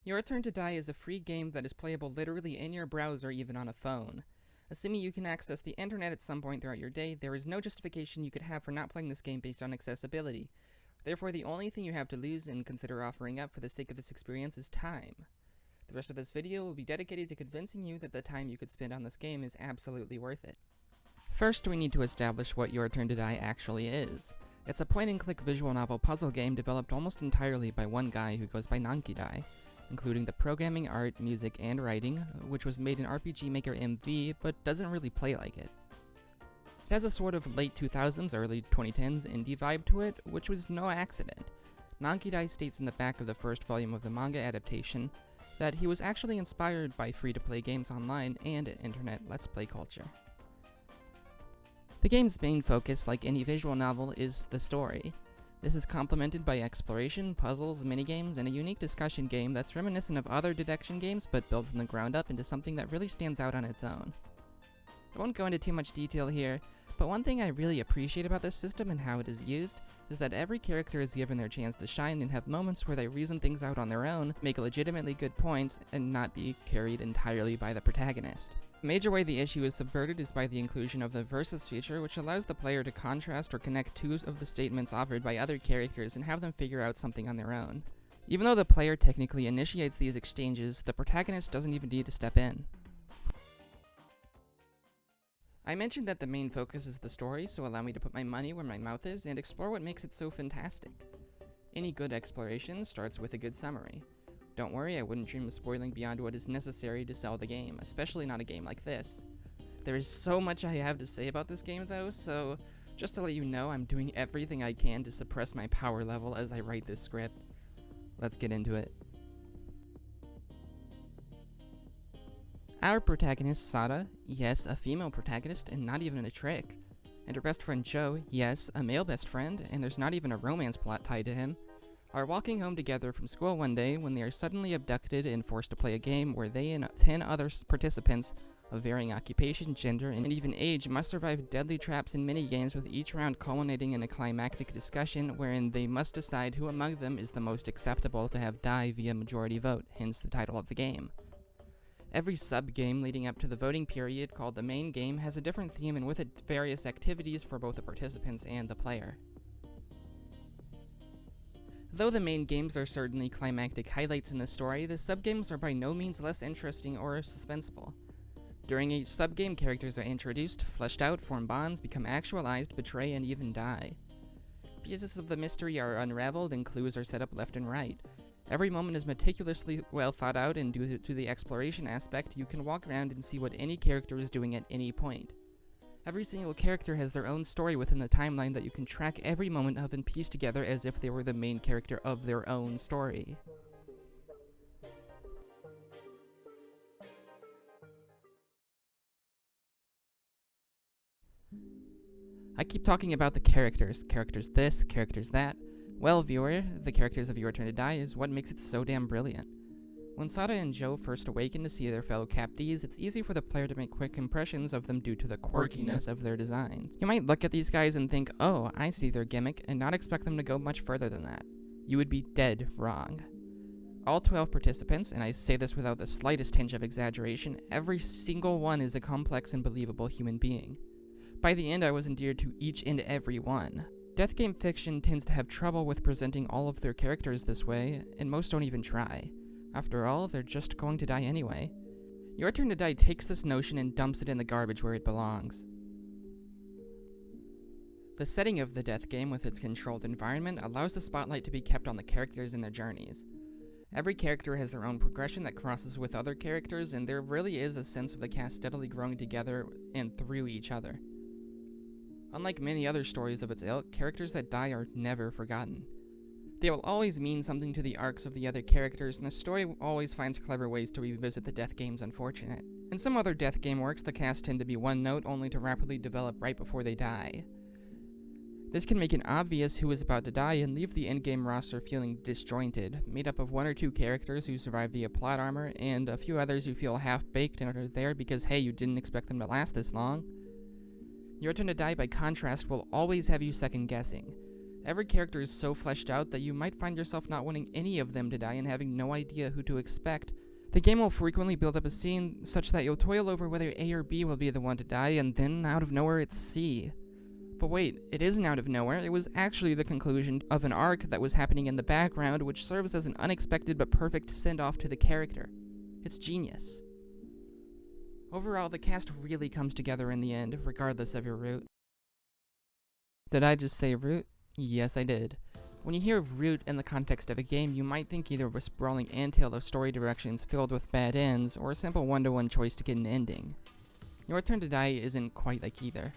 Your Turn to Die is a free game that is playable literally in your browser, even on a phone. Assuming you can access the internet at some point throughout your day, there is no justification you could have for not playing this game based on accessibility. Therefore, the only thing you have to lose and consider offering up for the sake of this experience is time. The rest of this video will be dedicated to convincing you that the time you could spend on this game is absolutely worth it. First, we need to establish what Your Turn to Die actually is. It's a point-and-click visual novel puzzle game developed almost entirely by one guy who goes by Nankidai, including the programming, art, music, and writing, which was made in RPG Maker MV, but doesn't really play like it. It has a sort of late 2000s, early 2010s indie vibe to it, which was no accident. Nankidai states in the back of the first volume of the manga adaptation that he was actually inspired by free-to-play games online and internet let's play culture. The game's main focus, like any visual novel, is the story. This is complemented by exploration, puzzles, minigames, and a unique discussion game that's reminiscent of other deduction games but built from the ground up into something that really stands out on its own. I won't go into too much detail here, but one thing I really appreciate about this system and how it is used is that every character is given their chance to shine and have moments where they reason things out on their own, make legitimately good points, and not be carried entirely by the protagonist. The major way the issue is subverted is by the inclusion of the versus feature, which allows the player to contrast or connect two of the statements offered by other characters and have them figure out something on their own. Even though the player technically initiates these exchanges, the protagonist doesn't even need to step in. I mentioned that the main focus is the story, so allow me to put my money where my mouth is and explore what makes it so fantastic. Any good exploration starts with a good summary. Don't worry, I wouldn't dream of spoiling beyond what is necessary to sell the game, especially not a game like this. There is so much I have to say about this game though, so just to let you know, I'm doing everything I can to suppress my power level as I write this script. Let's get into it. Our protagonist, Sada, yes, a female protagonist and not even a trick. And her best friend Joe, yes, a male best friend, and there's not even a romance plot tied to him, are walking home together from school one day when they are suddenly abducted and forced to play a game where they and 10 other participants of varying occupation, gender, and even age must survive deadly traps and mini-games, with each round culminating in a climactic discussion wherein they must decide who among them is the most acceptable to have die via majority vote, hence the title of the game. Every sub-game leading up to the voting period, called the main game, has a different theme and with it various activities for both the participants and the player. Though the main games are certainly climactic highlights in the story, the sub-games are by no means less interesting or suspenseful. During each sub-game, characters are introduced, fleshed out, form bonds, become actualized, betray, and even die. Pieces of the mystery are unraveled and clues are set up left and right. Every moment is meticulously well thought out, and due to the exploration aspect, you can walk around and see what any character is doing at any point. Every single character has their own story within the timeline that you can track every moment of and piece together as if they were the main character of their own story. I keep talking about the characters this, characters that. Well, viewer, the characters of Your Turn to Die is what makes it so damn brilliant. When Sada and Joe first awaken to see their fellow captees, it's easy for the player to make quick impressions of them due to the quirkiness of their designs. You might look at these guys and think, oh, I see their gimmick, and not expect them to go much further than that. You would be dead wrong. All 12 participants, and I say this without the slightest tinge of exaggeration, every single one is a complex and believable human being. By the end, I was endeared to each and every one. Death game fiction tends to have trouble with presenting all of their characters this way, and most don't even try. After all, they're just going to die anyway. Your Turn to Die takes this notion and dumps it in the garbage where it belongs. The setting of the death game with its controlled environment allows the spotlight to be kept on the characters and their journeys. Every character has their own progression that crosses with other characters, and there really is a sense of the cast steadily growing together and through each other. Unlike many other stories of its ilk, characters that die are never forgotten. They will always mean something to the arcs of the other characters, and the story always finds clever ways to revisit the death game's unfortunate. In some other death game works, the cast tend to be one note, only to rapidly develop right before they die. This can make it obvious who is about to die and leave the endgame roster feeling disjointed, made up of one or two characters who survive via plot armor, and a few others who feel half-baked and are there because, hey, you didn't expect them to last this long. Your Turn to Die, by contrast, will always have you second-guessing. Every character is so fleshed out that you might find yourself not wanting any of them to die and having no idea who to expect. The game will frequently build up a scene such that you'll toil over whether A or B will be the one to die, and then out of nowhere it's C. But wait, it isn't out of nowhere, it was actually the conclusion of an arc that was happening in the background, which serves as an unexpected but perfect send-off to the character. It's genius. Overall, the cast really comes together in the end, regardless of your route. Did I just say route? Yes, I did. When you hear route in the context of a game, you might think either of a sprawling anthill of story directions filled with bad ends, or a simple one-to-one choice to get an ending. Your Turn to Die isn't quite like either.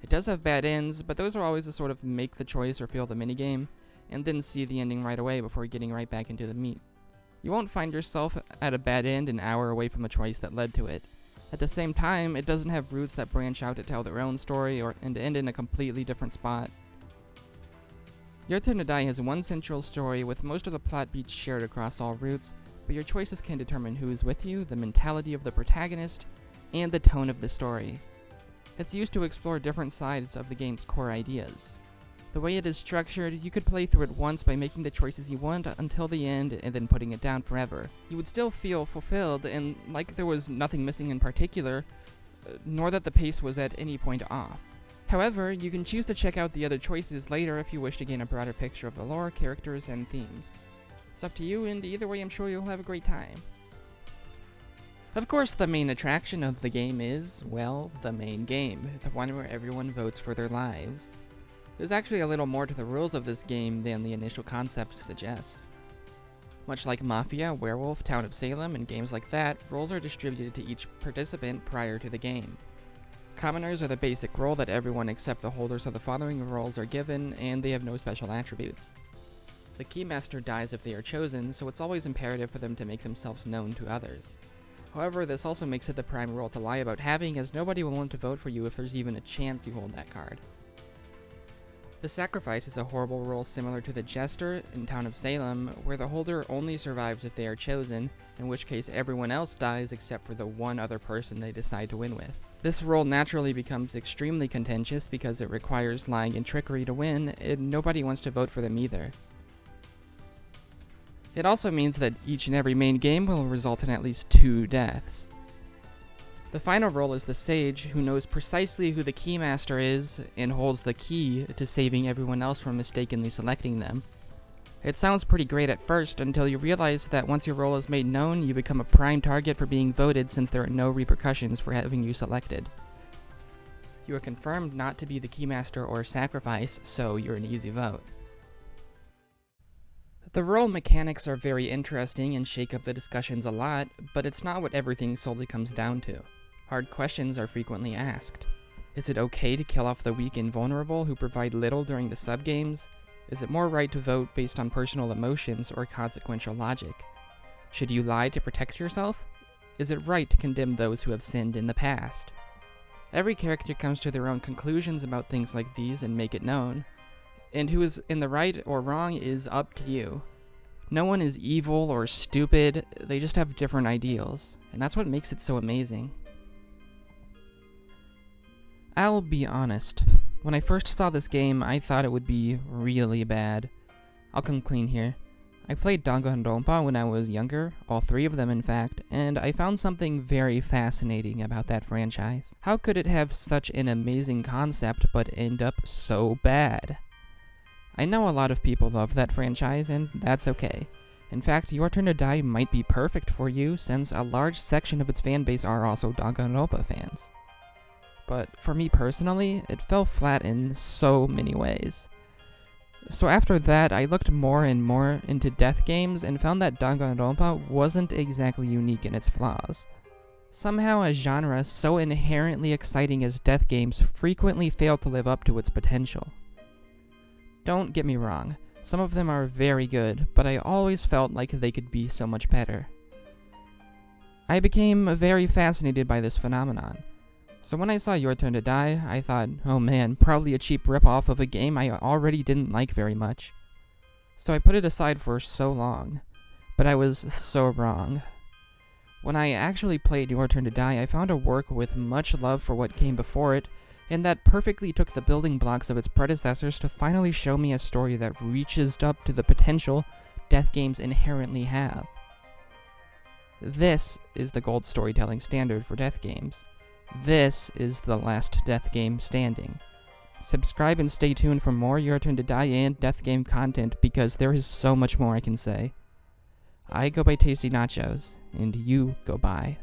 It does have bad ends, but those are always the sort of make the choice or fail the minigame, and then see the ending right away before getting right back into the meat. You won't find yourself at a bad end an hour away from a choice that led to it. At the same time, it doesn't have routes that branch out to tell their own story and end in a completely different spot. Your Turn to Die has one central story with most of the plot beats shared across all routes, but your choices can determine who is with you, the mentality of the protagonist, and the tone of the story. It's used to explore different sides of the game's core ideas. The way it is structured, you could play through it once by making the choices you want until the end and then putting it down forever. You would still feel fulfilled and like there was nothing missing in particular, nor that the pace was at any point off. However, you can choose to check out the other choices later if you wish to gain a broader picture of the lore, characters, and themes. It's up to you, and either way I'm sure you'll have a great time. Of course, the main attraction of the game is, well, the main game, the one where everyone votes for their lives. There's actually a little more to the rules of this game than the initial concept suggests. Much like Mafia, Werewolf, Town of Salem, and games like that, roles are distributed to each participant prior to the game. Commoners are the basic role that everyone except the holders of the following roles are given, and they have no special attributes. The Keymaster dies if they are chosen, so it's always imperative for them to make themselves known to others. However, this also makes it the prime role to lie about having, as nobody will want to vote for you if there's even a chance you hold that card. The Sacrifice is a horrible role similar to the Jester in Town of Salem, where the holder only survives if they are chosen, in which case everyone else dies except for the one other person they decide to win with. This role naturally becomes extremely contentious because it requires lying and trickery to win, and nobody wants to vote for them either. It also means that each and every main game will result in at least 2 deaths. The final role is the Sage, who knows precisely who the Keymaster is and holds the key to saving everyone else from mistakenly selecting them. It sounds pretty great at first until you realize that once your role is made known, you become a prime target for being voted since there are no repercussions for having you selected. You are confirmed not to be the Keymaster or Sacrifice, so you're an easy vote. The role mechanics are very interesting and shake up the discussions a lot, but it's not what everything solely comes down to. Hard questions are frequently asked. Is it okay to kill off the weak and vulnerable who provide little during the subgames? Is it more right to vote based on personal emotions or consequential logic? Should you lie to protect yourself? Is it right to condemn those who have sinned in the past? Every character comes to their own conclusions about things like these and make it known, and who is in the right or wrong is up to you. No one is evil or stupid, they just have different ideals, and that's what makes it so amazing. I'll be honest. When I first saw this game, I thought it would be really bad. I'll come clean here. I played Danganronpa when I was younger, all 3 of them in fact, and I found something very fascinating about that franchise. How could it have such an amazing concept but end up so bad? I know a lot of people love that franchise, and that's okay. In fact, Your Turn to Die might be perfect for you, since a large section of its fanbase are also Danganronpa fans. But for me personally, it fell flat in so many ways. So after that, I looked more and more into death games and found that Danganronpa wasn't exactly unique in its flaws. Somehow a genre so inherently exciting as death games frequently fail to live up to its potential. Don't get me wrong, some of them are very good, but I always felt like they could be so much better. I became very fascinated by this phenomenon. So when I saw Your Turn to Die, I thought, oh man, probably a cheap ripoff of a game I already didn't like very much. So I put it aside for so long. But I was so wrong. When I actually played Your Turn to Die, I found a work with much love for what came before it, and that perfectly took the building blocks of its predecessors to finally show me a story that reaches up to the potential death games inherently have. This is the gold storytelling standard for death games. This is the last death game standing. Subscribe and stay tuned for more Your Turn to Die and death game content, because there is so much more I can say. I go by Tasty Nachos, and you go by